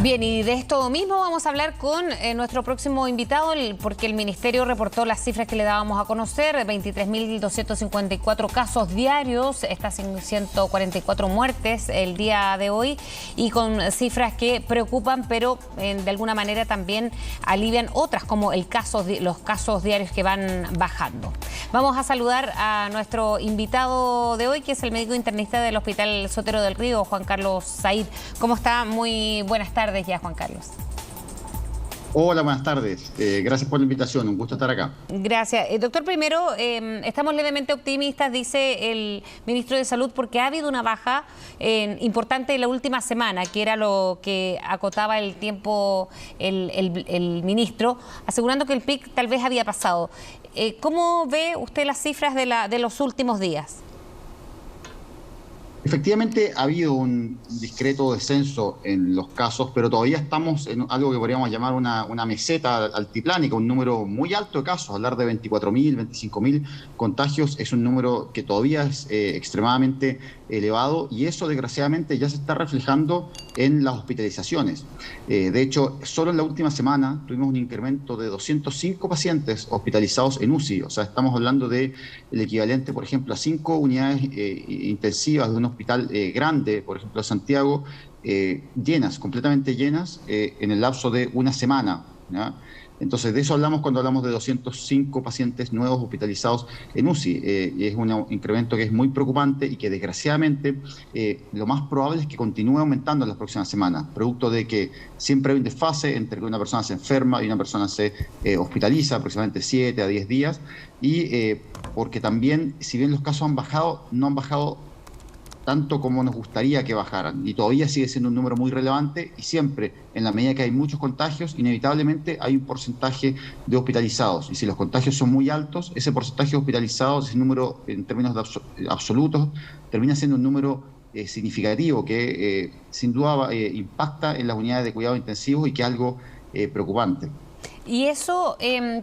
Bien, y de esto mismo vamos a hablar con nuestro próximo invitado, porque el Ministerio reportó las cifras que le dábamos a conocer: 23.254 casos diarios, estas 144 muertes el día de hoy, y con cifras que preocupan, pero de alguna manera también alivian otras, como los casos diarios que van bajando. Vamos a saludar a nuestro invitado de hoy, que es el médico internista del Hospital Sotero del Río, Juan Carlos Said. ¿Cómo está? Muy buenas tardes ya, Juan Carlos. Hola, buenas tardes. Gracias por la invitación, un gusto estar acá. Gracias. Doctor, primero, estamos levemente optimistas, dice el ministro de Salud, porque ha habido una baja importante en la última semana, que era lo que acotaba el tiempo el ministro, asegurando que el pic tal vez había pasado. ¿Cómo ve usted las cifras de los últimos días? Efectivamente, ha habido un discreto descenso en los casos, pero todavía estamos en algo que podríamos llamar una meseta altiplánica, un número muy alto de casos. Hablar de 24.000, 25.000 contagios es un número que todavía es extremadamente elevado, y eso desgraciadamente ya se está reflejando en las hospitalizaciones. De hecho, solo en la última semana tuvimos un incremento de 205 pacientes hospitalizados en UCI. O sea, estamos hablando del equivalente, por ejemplo, a 5 unidades intensivas de un hospital grande, por ejemplo, Santiago, llenas, completamente llenas, en el lapso de una semana, ¿ya? Entonces, de eso hablamos cuando hablamos de 205 pacientes nuevos hospitalizados en UCI. Y es un incremento que es muy preocupante y que desgraciadamente lo más probable es que continúe aumentando en las próximas semanas, producto de que siempre hay un desfase entre que una persona se enferma y una persona se hospitaliza, aproximadamente 7 a 10 días, y porque también, si bien los casos han bajado, no han bajado tanto como nos gustaría que bajaran, y todavía sigue siendo un número muy relevante, y siempre, en la medida que hay muchos contagios, inevitablemente hay un porcentaje de hospitalizados, y si los contagios son muy altos, ese porcentaje de hospitalizados, ese número en términos absolutos, termina siendo un número significativo que sin duda impacta en las unidades de cuidados intensivos, y que es algo preocupante. Y eso,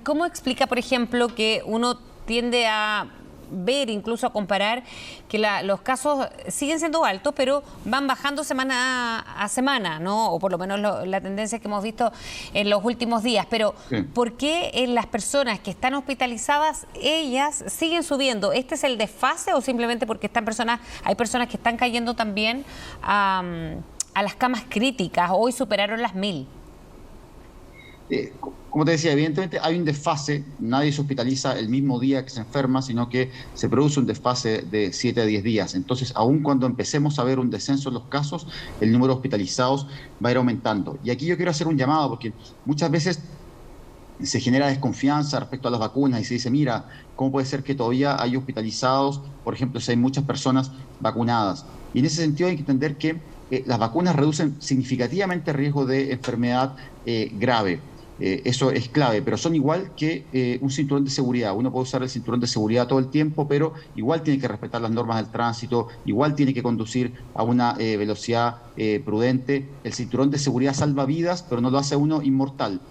¿cómo explica, por ejemplo, que uno tiende a ver, incluso a comparar, que los casos siguen siendo altos, pero van bajando semana a semana, ¿no? O por lo menos la tendencia que hemos visto en los últimos días. Pero sí, ¿por qué en las personas que están hospitalizadas, ellas siguen subiendo? ¿Este es el desfase, o simplemente porque hay personas que están cayendo también a las camas críticas? Hoy superaron las 1.000. Como te decía, evidentemente hay un desfase. Nadie se hospitaliza el mismo día que se enferma, sino que se produce un desfase de 7 a 10 días. Entonces, aun cuando empecemos a ver un descenso en los casos, el número de hospitalizados va a ir aumentando. Y aquí yo quiero hacer un llamado, porque muchas veces se genera desconfianza respecto a las vacunas y se dice, mira, ¿cómo puede ser que todavía hay hospitalizados, por ejemplo, si hay muchas personas vacunadas? Y en ese sentido hay que entender que las vacunas reducen significativamente el riesgo de enfermedad grave. Eso es clave, pero son igual que un cinturón de seguridad. Uno puede usar el cinturón de seguridad todo el tiempo, pero igual tiene que respetar las normas del tránsito, igual tiene que conducir a una velocidad prudente. El cinturón de seguridad salva vidas, pero no lo hace a uno inmortal.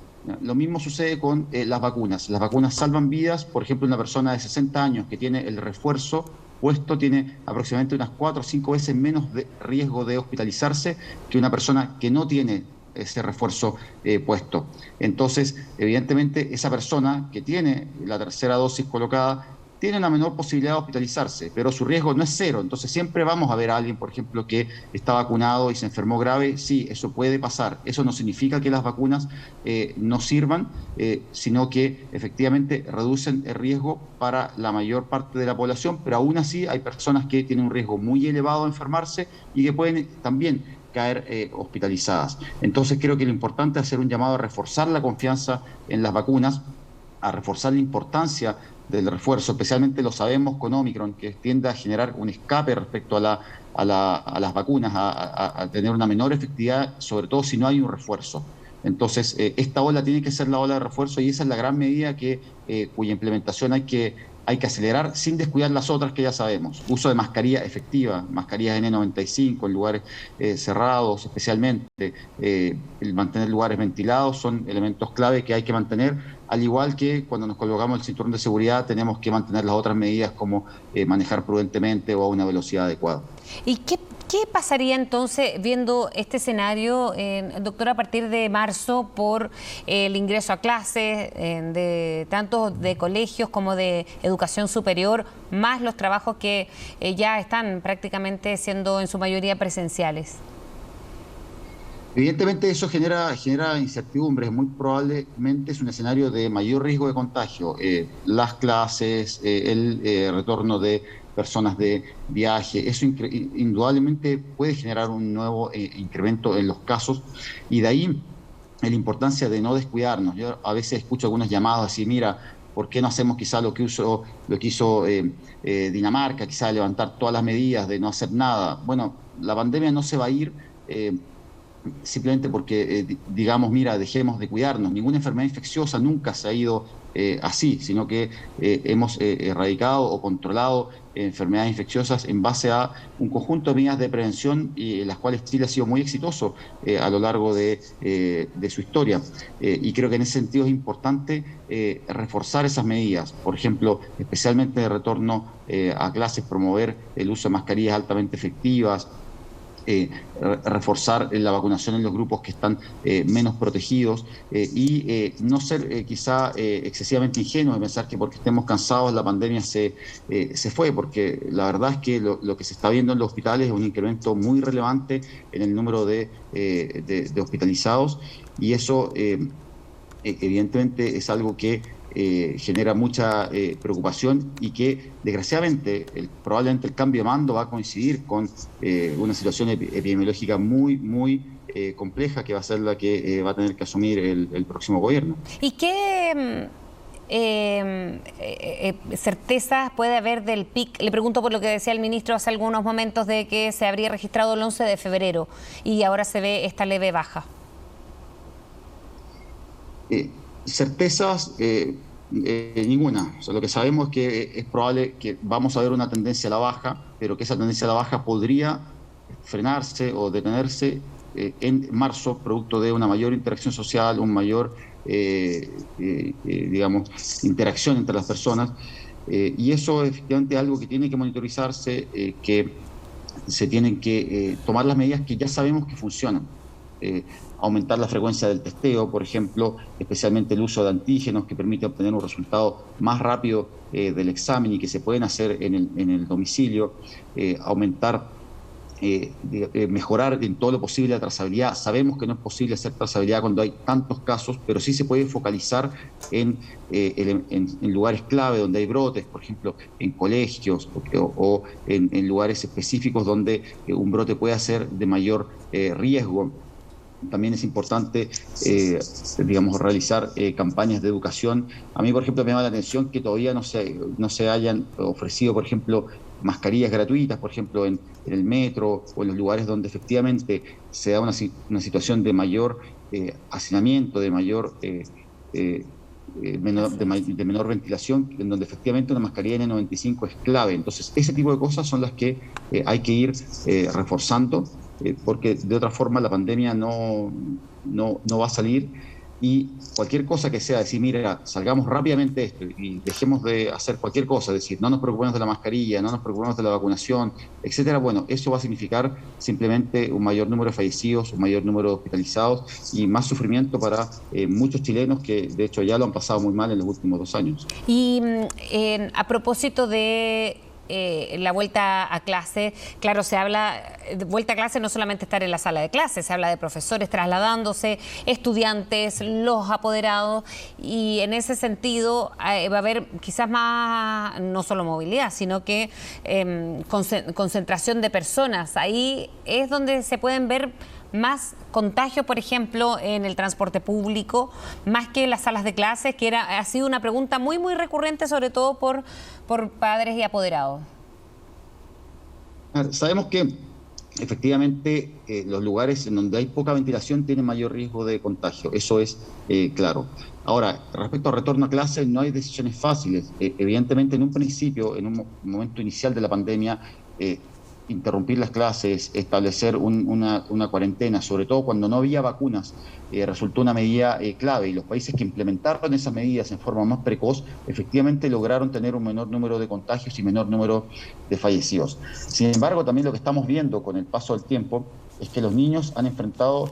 Lo mismo sucede con las vacunas. Las vacunas salvan vidas. Por ejemplo, una persona de 60 años que tiene el refuerzo puesto tiene aproximadamente unas 4 o 5 veces menos de riesgo de hospitalizarse que una persona que no tiene ese refuerzo puesto. Entonces, evidentemente, esa persona que tiene la tercera dosis colocada tiene una menor posibilidad de hospitalizarse, pero su riesgo no es cero. Entonces, siempre vamos a ver a alguien, por ejemplo, que está vacunado y se enfermó grave. Sí, eso puede pasar. Eso no significa que las vacunas no sirvan, sino que efectivamente reducen el riesgo para la mayor parte de la población, pero aún así hay personas que tienen un riesgo muy elevado de enfermarse y que pueden también caer hospitalizadas. Entonces, creo que lo importante es hacer un llamado a reforzar la confianza en las vacunas, a reforzar la importancia del refuerzo. Especialmente lo sabemos con Omicron, que tiende a generar un escape respecto a las vacunas, a tener una menor efectividad, sobre todo si no hay un refuerzo. Entonces, esta ola tiene que ser la ola de refuerzo, y esa es la gran medida cuya implementación hay que acelerar, sin descuidar las otras que ya sabemos. Uso de mascarilla efectiva, mascarillas N95 en lugares cerrados especialmente, el mantener lugares ventilados son elementos clave que hay que mantener, al igual que cuando nos colocamos el cinturón de seguridad tenemos que mantener las otras medidas como manejar prudentemente o a una velocidad adecuada. ¿Y qué pasaría entonces viendo este escenario, doctor, a partir de marzo por el ingreso a clases de tanto de colegios como de educación superior, más los trabajos que ya están prácticamente siendo en su mayoría presenciales? Evidentemente eso genera incertidumbre, muy probablemente es un escenario de mayor riesgo de contagio. Las clases, el retorno de personas de viaje, eso indudablemente puede generar un nuevo incremento en los casos y de ahí la importancia de no descuidarnos. Yo a veces escucho algunos llamados así, mira, ¿por qué no hacemos quizá lo que hizo Dinamarca, quizá levantar todas las medidas de no hacer nada? Bueno, la pandemia no se va a ir simplemente porque digamos, mira, dejemos de cuidarnos. Ninguna enfermedad infecciosa nunca se ha ido así, sino que hemos erradicado o controlado enfermedades infecciosas en base a un conjunto de medidas de prevención en las cuales Chile ha sido muy exitoso a lo largo de su historia. Y creo que en ese sentido es importante reforzar esas medidas, por ejemplo, especialmente de retorno a clases, promover el uso de mascarillas altamente efectivas, reforzar la vacunación en los grupos que están menos protegidos y no ser quizá excesivamente ingenuos de pensar que porque estemos cansados la pandemia se fue, porque la verdad es que lo que se está viendo en los hospitales es un incremento muy relevante en el número de hospitalizados y eso evidentemente es algo que genera mucha preocupación y que desgraciadamente probablemente el cambio de mando va a coincidir con una situación epidemiológica muy compleja que va a ser la que va a tener que asumir el próximo gobierno. ¿Y qué certezas puede haber del pic? Le pregunto por lo que decía el ministro hace algunos momentos de que se habría registrado el 11 de febrero y ahora se ve esta leve baja. Certezas ninguna. O sea, lo que sabemos es que es probable que vamos a ver una tendencia a la baja, pero que esa tendencia a la baja podría frenarse o detenerse en marzo, producto de una mayor interacción social, un mayor, digamos, interacción entre las personas. Y eso efectivamente es algo que tiene que monitorizarse, que se tienen que tomar las medidas que ya sabemos que funcionan. Aumentar la frecuencia del testeo, por ejemplo, especialmente el uso de antígenos que permite obtener un resultado más rápido del examen y que se pueden hacer en el domicilio, aumentar, mejorar en todo lo posible la trazabilidad. Sabemos que no es posible hacer trazabilidad cuando hay tantos casos, pero sí se puede focalizar en lugares clave donde hay brotes, por ejemplo, en colegios o en lugares específicos donde un brote puede ser de mayor riesgo. También es importante, digamos, realizar campañas de educación. A mí, por ejemplo, me llama la atención que todavía no se hayan ofrecido, por ejemplo, mascarillas gratuitas, por ejemplo, en el metro o en los lugares donde efectivamente se da una situación de mayor hacinamiento, de menor ventilación, en donde efectivamente una mascarilla N95 es clave. Entonces, ese tipo de cosas son las que hay que ir reforzando, porque de otra forma la pandemia no va a salir y cualquier cosa que sea decir, mira, salgamos rápidamente de esto y dejemos de hacer cualquier cosa, es decir, no nos preocupemos de la mascarilla, no nos preocupemos de la vacunación, etcétera, bueno, eso va a significar simplemente un mayor número de fallecidos, un mayor número de hospitalizados y más sufrimiento para muchos chilenos que de hecho ya lo han pasado muy mal en los últimos 2 años. Y a propósito de la vuelta a clase, claro, se habla de vuelta a clase, no solamente estar en la sala de clase, se habla de profesores trasladándose, estudiantes, los apoderados, y en ese sentido va a haber quizás más, no solo movilidad, sino que concentración de personas. Ahí es donde se pueden ver más contagios, por ejemplo, en el transporte público, más que en las salas de clases, que ha sido una pregunta muy recurrente, sobre todo por padres y apoderados. Sabemos que efectivamente los lugares en donde hay poca ventilación tienen mayor riesgo de contagio, eso es claro. Ahora, respecto al retorno a clases, no hay decisiones fáciles. Evidentemente, en un principio, en un momento inicial de la pandemia, interrumpir las clases, establecer una cuarentena, sobre todo cuando no había vacunas, resultó una medida clave, y los países que implementaron esas medidas en forma más precoz efectivamente lograron tener un menor número de contagios y menor número de fallecidos. Sin embargo, también lo que estamos viendo con el paso del tiempo es que los niños han enfrentado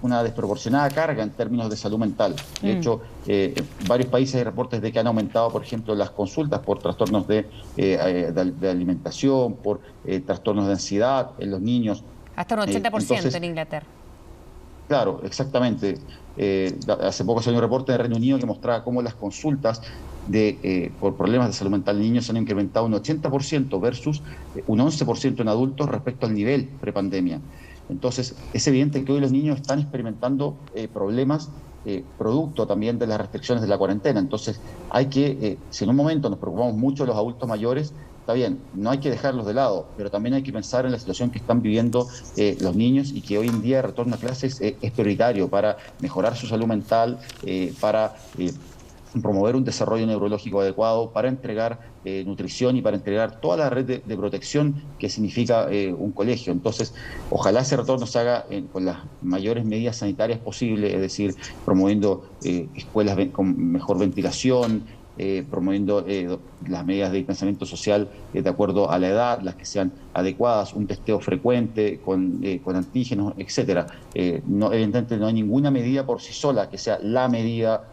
una desproporcionada carga en términos de salud mental. De hecho, en varios países hay reportes de que han aumentado, por ejemplo, las consultas por trastornos de alimentación, por trastornos de ansiedad en los niños. Hasta un 80% Entonces, en Inglaterra. Claro, exactamente. Hace poco salió un reporte de Reino Unido que mostraba cómo las consultas por problemas de salud mental en niños han incrementado un 80% versus un 11% en adultos respecto al nivel prepandemia. Entonces, es evidente que hoy los niños están experimentando problemas producto también de las restricciones de la cuarentena. Entonces, si en un momento nos preocupamos mucho de los adultos mayores, está bien, no hay que dejarlos de lado, pero también hay que pensar en la situación que están viviendo los niños, y que hoy en día el retorno a clases es prioritario para mejorar su salud mental, para promover un desarrollo neurológico adecuado, para entregar nutrición y para entregar toda la red de protección que significa un colegio. Entonces, ojalá ese retorno se haga con las mayores medidas sanitarias posibles, es decir, promoviendo escuelas con mejor ventilación, promoviendo las medidas de distanciamiento social de acuerdo a la edad, las que sean adecuadas, un testeo frecuente con antígenos, etcétera. Evidentemente no hay ninguna medida por sí sola que sea la medida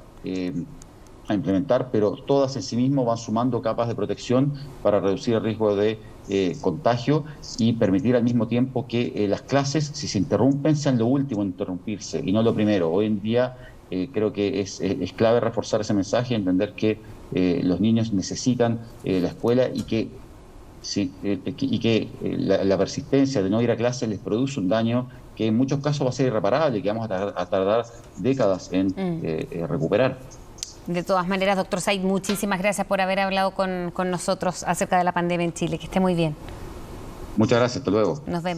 a implementar, pero todas en sí mismas van sumando capas de protección para reducir el riesgo de contagio y permitir al mismo tiempo que las clases, si se interrumpen, sean lo último en interrumpirse y no lo primero. Hoy en día creo que es clave reforzar ese mensaje, entender que los niños necesitan la escuela, y que la persistencia de no ir a clase les produce un daño que en muchos casos va a ser irreparable y que vamos a tardar décadas en recuperar. De todas maneras, doctor Said, muchísimas gracias por haber hablado con nosotros acerca de la pandemia en Chile. Que esté muy bien. Muchas gracias, hasta luego. Nos vemos.